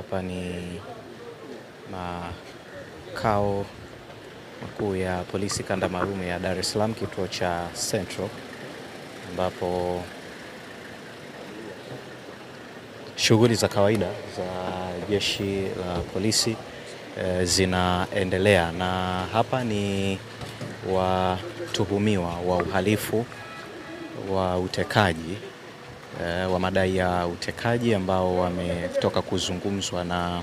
Hapa ni makao makuu ya polisi kanda maalum ya Dar es Salaam, kituo cha Central, ambapo shughuli za kawaida za jeshi la polisi zinaendelea, na hapa ni watuhumiwa wa uhalifu wa utekaji wa madai ya utekaji ambao wametoka kuzungumzwa na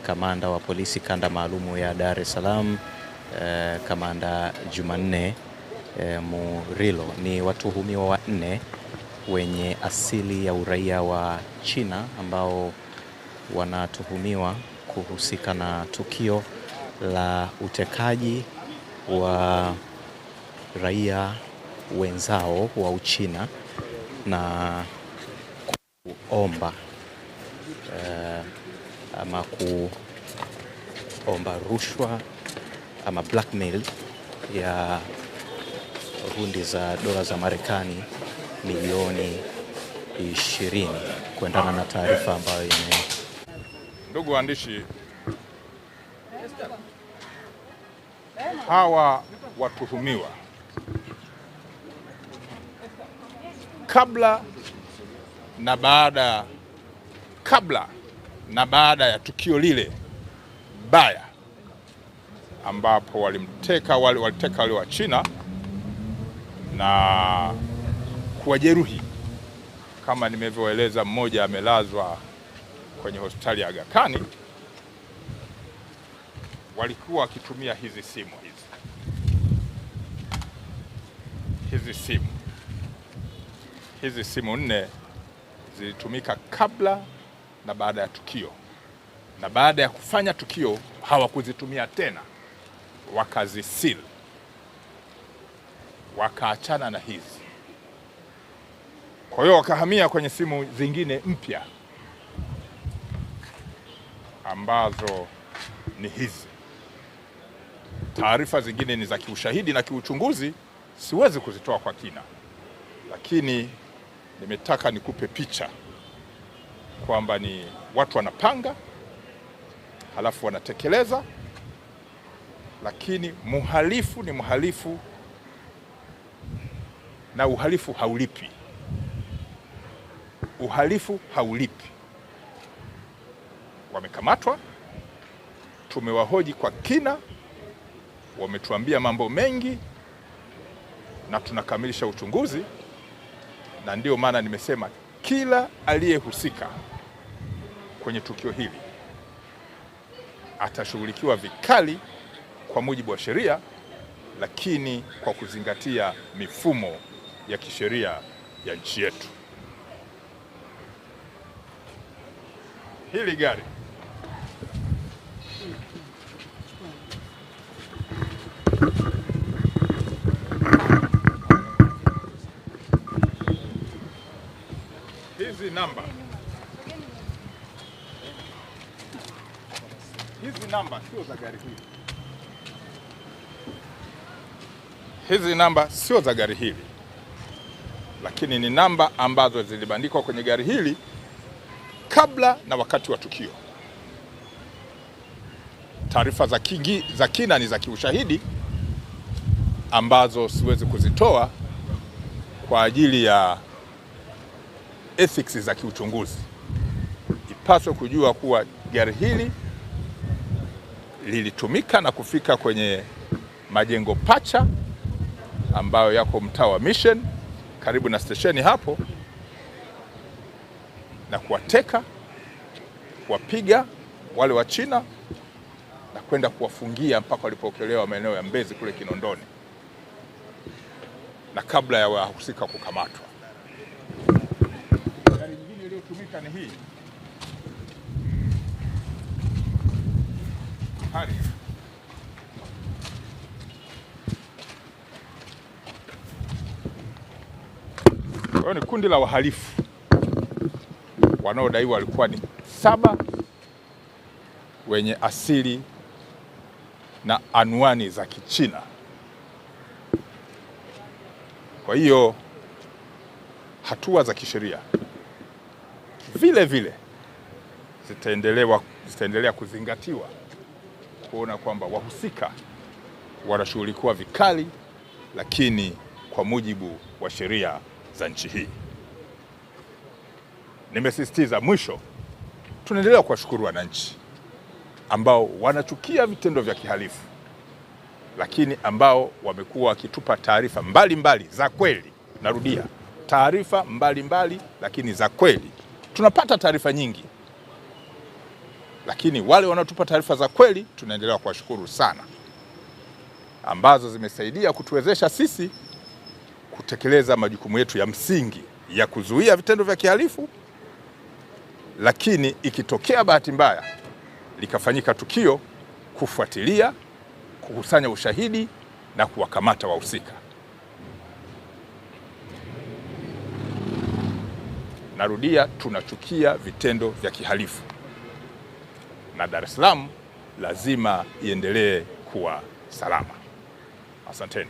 kamanda wa polisi kanda maalumu ya Dar es Salaam, Kamanda Jumanne Murilo. Ni watuhumiwa wanne wenye asili ya uraia wa China ambao wanatuhumiwa kuhusika na tukio la utekaji wa raia wenzao wa Uchina na kuomba ama kuomba rushwa ama blackmail ya hundi za dola za Marekani milioni 20 kuendana na taarifa ambayo Ndugu waandishi, hawa watuhumiwa kabla na baada ya tukio lile baya ambapo waliteka wale wa China na kuwajeruhi, kama nimevyoeleza, mmoja amelazwa kwenye hospitali ya Aga Khan, walikuwa wakitumia hizi simu nne zilitumika kabla na baada ya tukio, na baada ya kufanya tukio hawakuzitumia tena, wakazisil, wakaachana na hizi. Kwa hiyo wakahamia kwenye simu zingine mpya ambazo ni hizi. Taarifa zingine ni za kiushahidi na kiuchunguzi, siwezi kuzitoa kwa kina, lakini nimetaka nikupe picha kwamba ni watu wanapanga halafu wanatekeleza, lakini muhalifu ni muhalifu na uhalifu haulipi. Uhalifu haulipi. Wamekamatwa, tumewahoji kwa kina, wametuambia mambo mengi na tunakamilisha uchunguzi, na ndio maana nimesema kila aliyehusika kwenye tukio hili atashughulikiwa vikali kwa mujibu wa sheria, lakini kwa kuzingatia mifumo ya kisheria ya nchi yetu. Hili gari hizi namba sio za gari hili. Hizi namba sio za gari hili, lakini ni namba ambazo zilibandikwa kwenye gari hili kabla na wakati wa tukio. Taarifa za kina ni za kiushahidi ambazo siwezi kuzitoa kwa ajili ya ethics za kiuchunguzi. Ipaswe kujua kuwa gari hili lilitumika na kufika kwenye majengo pacha ambayo yako mtaa wa Mission karibu na stesheni hapo, na kuwateka, kuwapiga wale wa China na kwenda kuwafungia mpaka walipokelewa maeneo ya Mbezi kule Kinondoni, na kabla ya wahusika kukamatwa. Gari nyingine iliyotumika ni hii hali. Kwa hiyo ni kundi la wahalifu wanaodaiwa walikuwa ni 7 wenye asili na anwani za Kichina. Kwa hiyo hatua za kisheria vile vile zitaendelea kuzingatiwa kuona kwamba wahusika wanashughulikiwa vikali, lakini kwa mujibu wa sheria za nchi hii. Nimesisitiza mwisho, tunaendelea kuwashukuru wananchi ambao wanachukia vitendo vya kihalifu, lakini ambao wamekuwa wakitupa taarifa mbalimbali za kweli. Narudia, taarifa mbalimbali lakini za kweli. Tunapata taarifa nyingi, lakini wale wanaotupa taarifa za kweli tunaendelea kuwashukuru sana, ambazo zimesaidia kutuwezesha sisi kutekeleza majukumu yetu ya msingi ya kuzuia vitendo vya kihalifu. Lakini ikitokea bahati mbaya likafanyika tukio, kufuatilia, kukusanya ushahidi na kuwakamata wahusika. Narudia, tunachukia vitendo vya kihalifu na Dar es Salaam lazima iendelee kuwa salama. Asanteni.